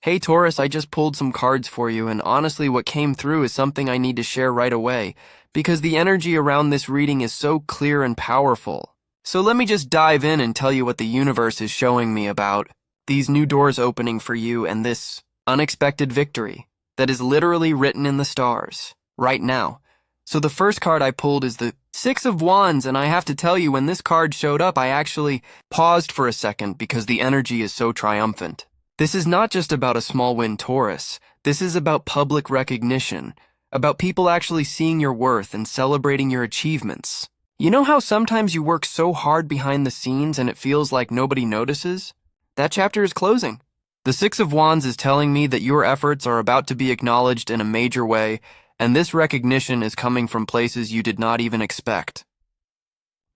Hey Taurus, I just pulled some cards for you, and honestly, what came through is something I need to share right away, because the energy around this reading is so clear and powerful. So let me just dive in and tell you what the universe is showing me about these new doors opening for you and this unexpected victory that is literally written in the stars right now. So the first card I pulled is the Six of Wands, and I have to tell you, when this card showed up, I actually paused for a second because the energy is so triumphant. This is not just about a small win, Taurus. This is about public recognition, about people actually seeing your worth and celebrating your achievements. You know how sometimes you work so hard behind the scenes and it feels like nobody notices? That chapter is closing. The Six of Wands is telling me that your efforts are about to be acknowledged in a major way, and this recognition is coming from places you did not even expect.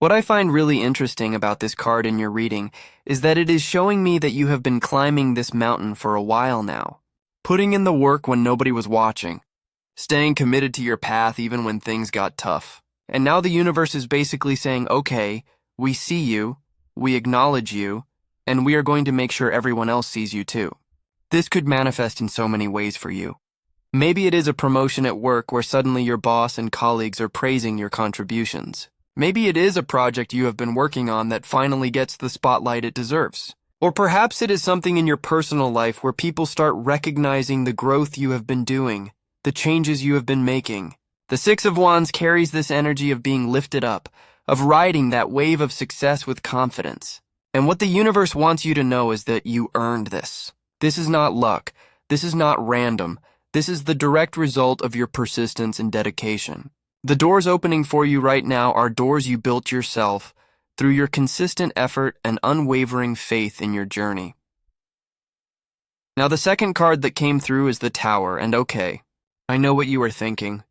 What I find really interesting about this card in your reading is that it is showing me that you have been climbing this mountain for a while now, putting in the work when nobody was watching, staying committed to your path even when things got tough. And now the universe is basically saying, okay, we see you, we acknowledge you, and we are going to make sure everyone else sees you too. This could manifest in so many ways for you. Maybe it is a promotion at work where suddenly your boss and colleagues are praising your contributions. Maybe it is a project you have been working on that finally gets the spotlight it deserves. Or perhaps it is something in your personal life where people start recognizing the growth you have been doing, the changes you have been making. The Six of Wands carries this energy of being lifted up, of riding that wave of success with confidence. And what the universe wants you to know is that you earned this. This is not luck. This is not random. This is the direct result of your persistence and dedication. The doors opening for you right now are doors you built yourself through your consistent effort and unwavering faith in your journey. Now, the second card that came through is the Tower, and okay, I know what you are thinking.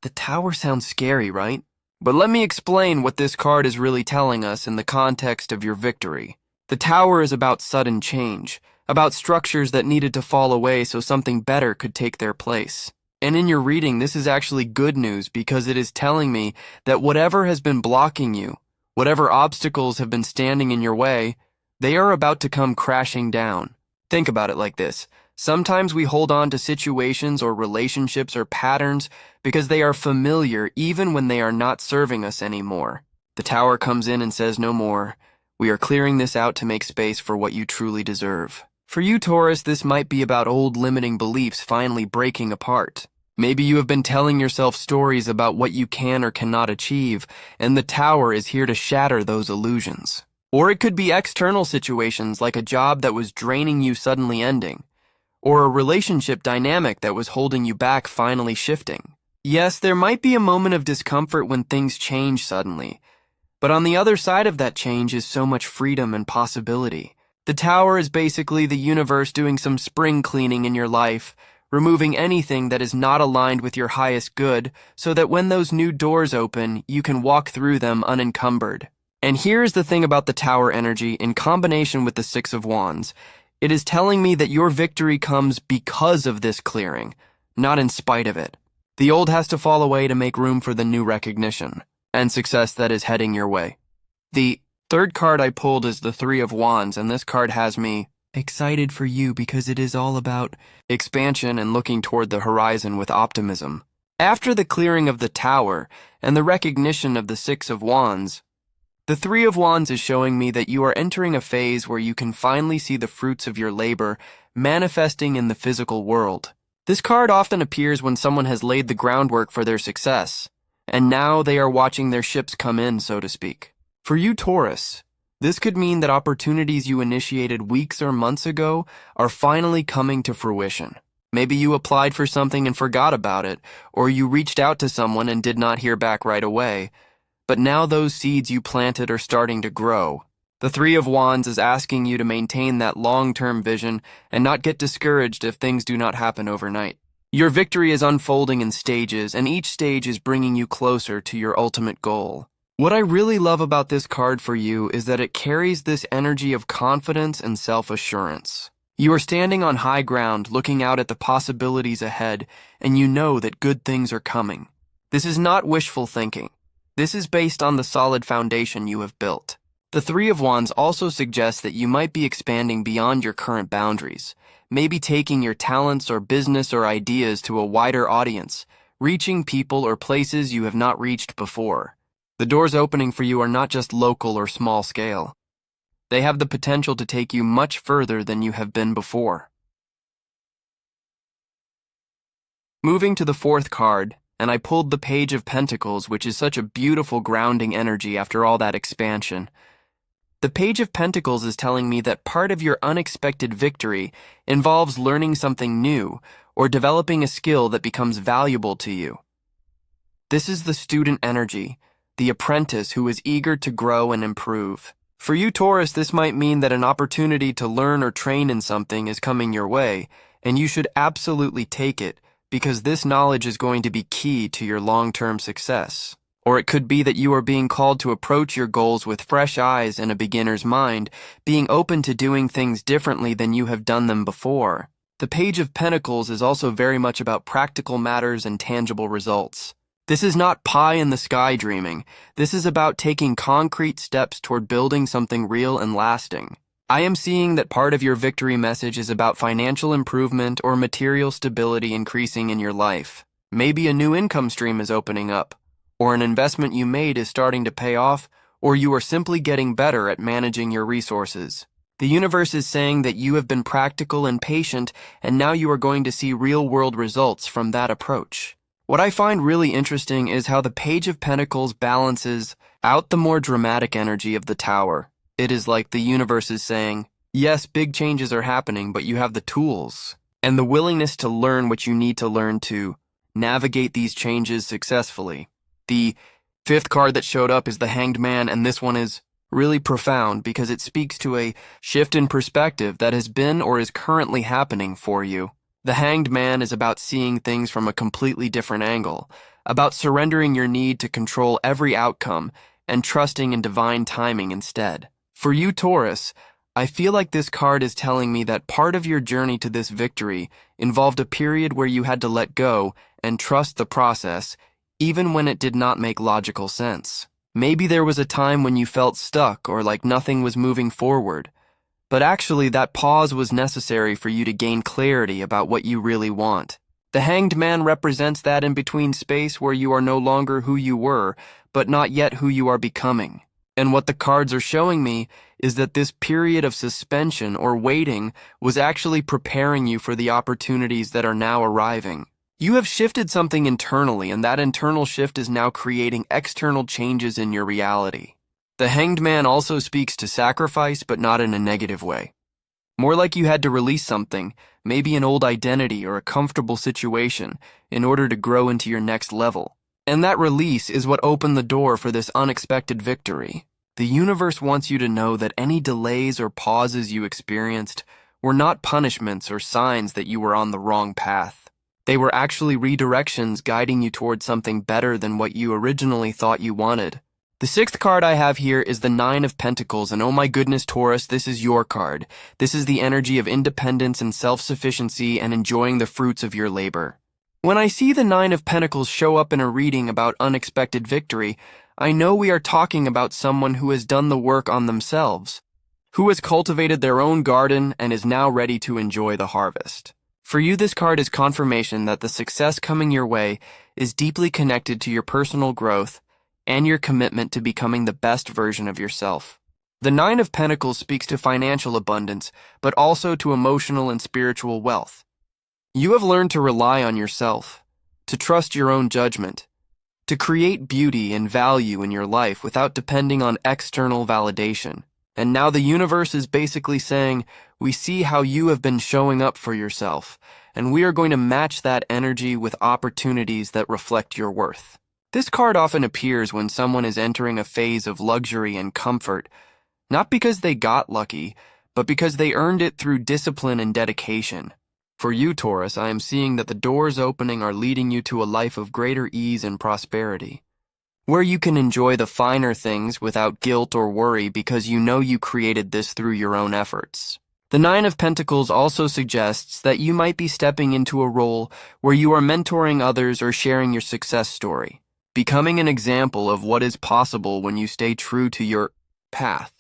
The Tower sounds scary, right? But let me explain what this card is really telling us in the context of your victory. The Tower is about sudden change, about structures that needed to fall away so something better could take their place. And in your reading, this is actually good news because it is telling me that whatever has been blocking you, whatever obstacles have been standing in your way, they are about to come crashing down. Think about it like this. Sometimes we hold on to situations or relationships or patterns because they are familiar even when they are not serving us anymore. The Tower comes in and says no more. We are clearing this out to make space for what you truly deserve. For you, Taurus, this might be about old limiting beliefs finally breaking apart. Maybe you have been telling yourself stories about what you can or cannot achieve, and the Tower is here to shatter those illusions. Or it could be external situations like a job that was draining you suddenly ending, or a relationship dynamic that was holding you back finally shifting. Yes, there might be a moment of discomfort when things change suddenly, but on the other side of that change is so much freedom and possibility. The Tower is basically the universe doing some spring cleaning in your life, removing anything that is not aligned with your highest good so that when those new doors open, you can walk through them unencumbered. And here's the thing about the Tower energy in combination with the Six of Wands. It is telling me that your victory comes because of this clearing, not in spite of it. The old has to fall away to make room for the new recognition and success that is heading your way. The third card I pulled is the Three of Wands, and this card has me excited for you because it is all about expansion and looking toward the horizon with optimism. After the clearing of the Tower and the recognition of the Six of Wands, the Three of Wands is showing me that you are entering a phase where you can finally see the fruits of your labor manifesting in the physical world. This card often appears when someone has laid the groundwork for their success, and now they are watching their ships come in, so to speak. For you, Taurus, this could mean that opportunities you initiated weeks or months ago are finally coming to fruition. Maybe you applied for something and forgot about it, or you reached out to someone and did not hear back right away. But now those seeds you planted are starting to grow. The Three of Wands is asking you to maintain that long-term vision and not get discouraged if things do not happen overnight. Your victory is unfolding in stages, and each stage is bringing you closer to your ultimate goal. What I really love about this card for you is that it carries this energy of confidence and self-assurance. You are standing on high ground, looking out at the possibilities ahead, and you know that good things are coming. This is not wishful thinking. This is based on the solid foundation you have built. The Three of Wands also suggests that you might be expanding beyond your current boundaries. maybe taking your talents or business or ideas to a wider audience, reaching people or places you have not reached before. The doors opening for you are not just local or small scale. They have the potential to take you much further than you have been before. Moving to the fourth card, and I pulled the Page of Pentacles, which is such a beautiful grounding energy after all that expansion. The Page of Pentacles is telling me that part of your unexpected victory involves learning something new or developing a skill that becomes valuable to you. This is the student energy, the apprentice who is eager to grow and improve. For you, Taurus, this might mean that an opportunity to learn or train in something is coming your way, and you should absolutely take it, because this knowledge is going to be key to your long-term success. Or it could be that you are being called to approach your goals with fresh eyes and a beginner's mind, being open to doing things differently than you have done them before. The Page of Pentacles is also very much about practical matters and tangible results. This is not pie-in-the-sky dreaming. This is about taking concrete steps toward building something real and lasting. I am seeing that part of your victory message is about financial improvement or material stability increasing in your life. Maybe a new income stream is opening up, or an investment you made is starting to pay off, or you are simply getting better at managing your resources. The universe is saying that you have been practical and patient, and now you are going to see real-world results from that approach. What I find really interesting is how the Page of Pentacles balances out the more dramatic energy of the Tower. It is like the universe is saying, yes, big changes are happening, but you have the tools and the willingness to learn what you need to learn to navigate these changes successfully. The fifth card that showed up is the Hanged Man, and this one is really profound because it speaks to a shift in perspective that has been or is currently happening for you. The Hanged Man is about seeing things from a completely different angle, about surrendering your need to control every outcome and trusting in divine timing instead. For you, Taurus, I feel like this card is telling me that part of your journey to this victory involved a period where you had to let go and trust the process, even when it did not make logical sense. Maybe there was a time when you felt stuck or like nothing was moving forward, but actually that pause was necessary for you to gain clarity about what you really want. The Hanged Man represents that in-between space where you are no longer who you were, but not yet who you are becoming. And what the cards are showing me is that this period of suspension or waiting was actually preparing you for the opportunities that are now arriving. You have shifted something internally, and that internal shift is now creating external changes in your reality. The Hanged Man also speaks to sacrifice, but not in a negative way. More like you had to release something, maybe an old identity or a comfortable situation, in order to grow into your next level. And that release is what opened the door for this unexpected victory. The universe wants you to know that any delays or pauses you experienced were not punishments or signs that you were on the wrong path. They were actually redirections guiding you towards something better than what you originally thought you wanted. The sixth card I have here is the Nine of Pentacles, and oh my goodness, Taurus, this is your card. This is the energy of independence and self-sufficiency and enjoying the fruits of your labor. When I see the Nine of Pentacles show up in a reading about unexpected victory, I know we are talking about someone who has done the work on themselves, who has cultivated their own garden and is now ready to enjoy the harvest. For you, this card is confirmation that the success coming your way is deeply connected to your personal growth and your commitment to becoming the best version of yourself. The Nine of Pentacles speaks to financial abundance, but also to emotional and spiritual wealth. You have learned to rely on yourself, to trust your own judgment, to create beauty and value in your life without depending on external validation. And now the universe is basically saying, we see how you have been showing up for yourself, and we are going to match that energy with opportunities that reflect your worth. This card often appears when someone is entering a phase of luxury and comfort, not because they got lucky, but because they earned it through discipline and dedication. For you, Taurus, I am seeing that the doors opening are leading you to a life of greater ease and prosperity, where you can enjoy the finer things without guilt or worry because you know you created this through your own efforts. The Nine of Pentacles also suggests that you might be stepping into a role where you are mentoring others or sharing your success story, becoming an example of what is possible when you stay true to your path.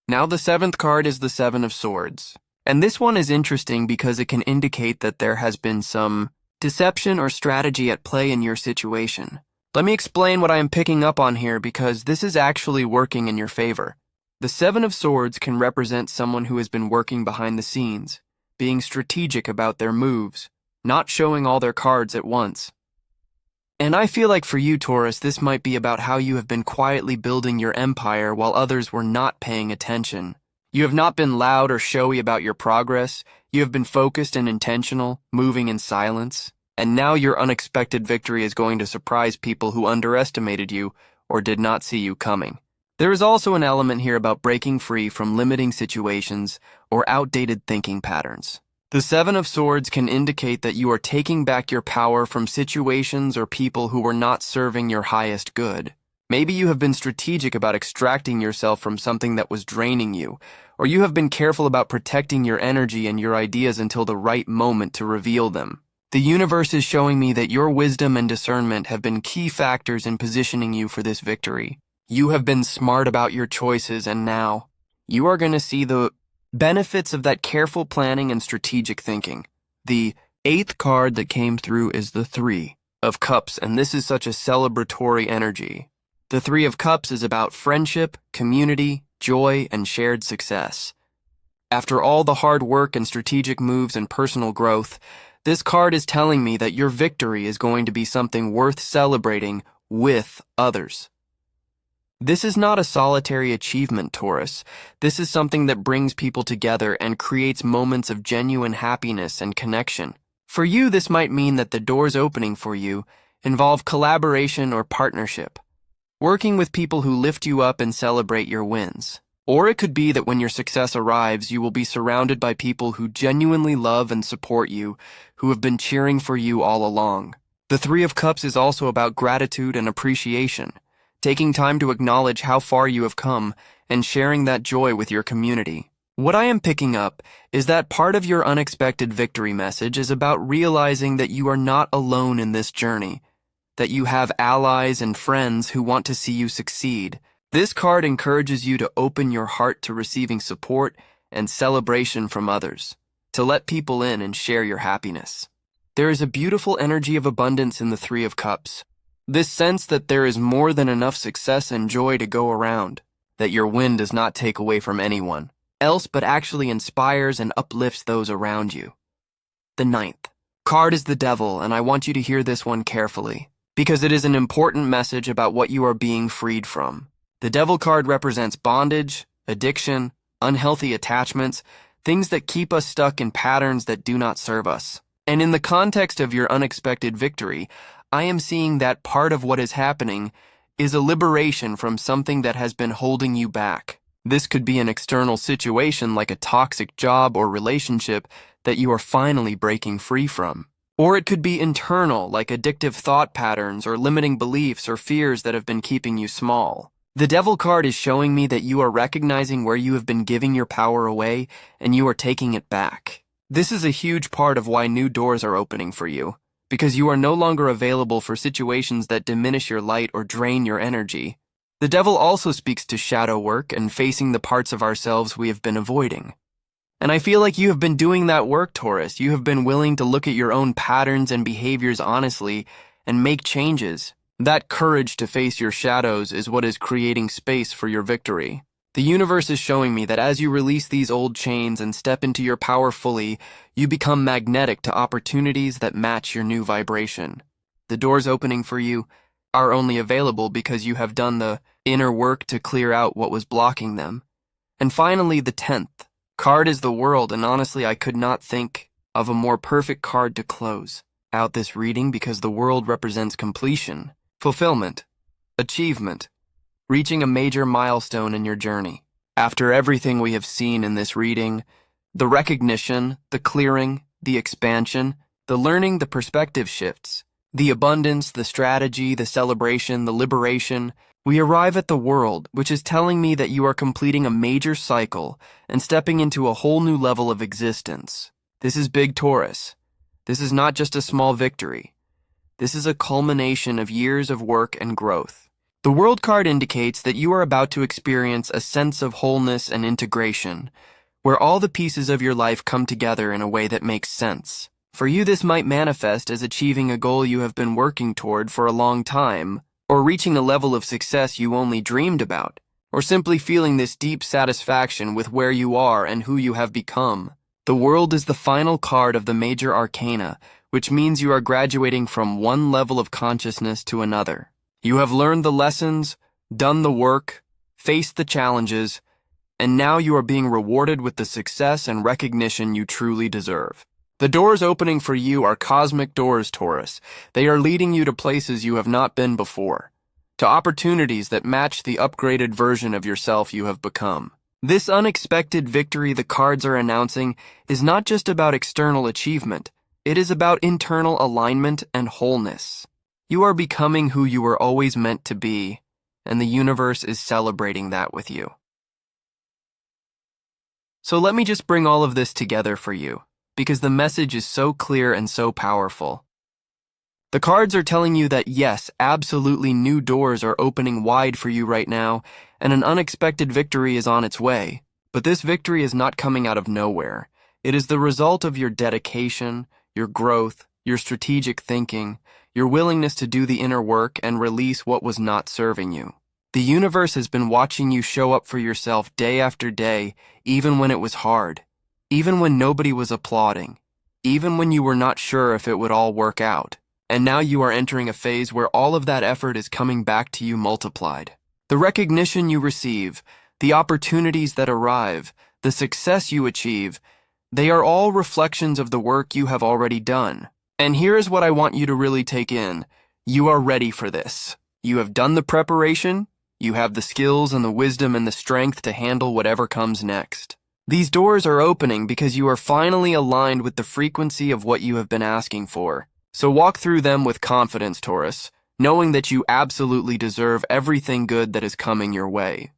Now the seventh card is the Seven of Swords, And this one is interesting because it can indicate that there has been some deception or strategy at play in your situation. Let me explain what I am picking up on here because this is actually working in your favor. The Seven of Swords can represent someone who has been working behind the scenes, being strategic about their moves, not showing all their cards at once. And I feel like for you, Taurus, this might be about how you have been quietly building your empire while others were not paying attention. You have not been loud or showy about your progress. You have been focused and intentional, moving in silence. And now your unexpected victory is going to surprise people who underestimated you or did not see you coming. There is also an element here about breaking free from limiting situations or outdated thinking patterns. The Seven of Swords can indicate that you are taking back your power from situations or people who were not serving your highest good. Maybe you have been strategic about extracting yourself from something that was draining you, or you have been careful about protecting your energy and your ideas until the right moment to reveal them. The universe is showing me that your wisdom and discernment have been key factors in positioning you for this victory. You have been smart about your choices, and now you are going to see the benefits of that careful planning and strategic thinking. The 8th card that came through is the 3 of Cups, and this is such a celebratory energy. The 3 of Cups is about friendship, community, joy, and shared success. After all the hard work and strategic moves and personal growth, this card is telling me that your victory is going to be something worth celebrating with others. This is not a solitary achievement, Taurus. This is something that brings people together and creates moments of genuine happiness and connection. For you, this might mean that the doors opening for you involve collaboration or partnership, working with people who lift you up and celebrate your wins. Or it could be that when your success arrives, you will be surrounded by people who genuinely love and support you, who have been cheering for you all along. The 3 of Cups is also about gratitude and appreciation, taking time to acknowledge how far you have come and sharing that joy with your community. What I am picking up is that part of your unexpected victory message is about realizing that you are not alone in this journey, that you have allies and friends who want to see you succeed. This card encourages you to open your heart to receiving support and celebration from others, to let people in and share your happiness. There is a beautiful energy of abundance in the 3 of Cups. This sense that there is more than enough success and joy to go around, that your win does not take away from anyone else but actually inspires and uplifts those around you. The 9th card is the Devil, and I want you to hear this one carefully, because it is an important message about what you are being freed from. The Devil card represents bondage, addiction, unhealthy attachments, things that keep us stuck in patterns that do not serve us. And in the context of your unexpected victory, I am seeing that part of what is happening is a liberation from something that has been holding you back. This could be an external situation like a toxic job or relationship that you are finally breaking free from. Or it could be internal, like addictive thought patterns or limiting beliefs or fears that have been keeping you small. The Devil card is showing me that you are recognizing where you have been giving your power away and you are taking it back. This is a huge part of why new doors are opening for you, because you are no longer available for situations that diminish your light or drain your energy. The Devil also speaks to shadow work and facing the parts of ourselves we have been avoiding. And I feel like you have been doing that work, Taurus. You have been willing to look at your own patterns and behaviors honestly and make changes. That courage to face your shadows is what is creating space for your victory. The universe is showing me that as you release these old chains and step into your power fully, you become magnetic to opportunities that match your new vibration. The doors opening for you are only available because you have done the inner work to clear out what was blocking them. And finally, the 10th card is the World, and honestly, I could not think of a more perfect card to close out this reading because the World represents completion, fulfillment, achievement, reaching a major milestone in your journey. After everything we have seen in this reading, the recognition, the clearing, the expansion, the learning, the perspective shifts, the abundance, the strategy, the celebration, the liberation, we arrive at the World, which is telling me that you are completing a major cycle and stepping into a whole new level of existence. This is big, Taurus. This is not just a small victory. This is a culmination of years of work and growth. The World card indicates that you are about to experience a sense of wholeness and integration, where all the pieces of your life come together in a way that makes sense. For you, this might manifest as achieving a goal you have been working toward for a long time, or reaching a level of success you only dreamed about, or simply feeling this deep satisfaction with where you are and who you have become. The World is the final card of the major arcana, which means you are graduating from one level of consciousness to another. You have learned the lessons, done the work, faced the challenges, and now you are being rewarded with the success and recognition you truly deserve. The doors opening for you are cosmic doors, Taurus. They are leading you to places you have not been before, to opportunities that match the upgraded version of yourself you have become. This unexpected victory the cards are announcing is not just about external achievement, it is about internal alignment and wholeness. You are becoming who you were always meant to be, and the universe is celebrating that with you. So let me just bring all of this together for you, because the message is so clear and so powerful. The cards are telling you that yes, absolutely new doors are opening wide for you right now, and an unexpected victory is on its way. But this victory is not coming out of nowhere. It is the result of your dedication, your growth, your strategic thinking, your willingness to do the inner work and release what was not serving you. The universe has been watching you show up for yourself day after day, even when it was hard, even when nobody was applauding, even when you were not sure if it would all work out. And now you are entering a phase where all of that effort is coming back to you multiplied. The recognition you receive, the opportunities that arrive, the success you achieve, they are all reflections of the work you have already done. And here is what I want you to really take in. You are ready for this. You have done the preparation. You have the skills and the wisdom and the strength to handle whatever comes next. These doors are opening because you are finally aligned with the frequency of what you have been asking for. So walk through them with confidence, Taurus, knowing that you absolutely deserve everything good that is coming your way.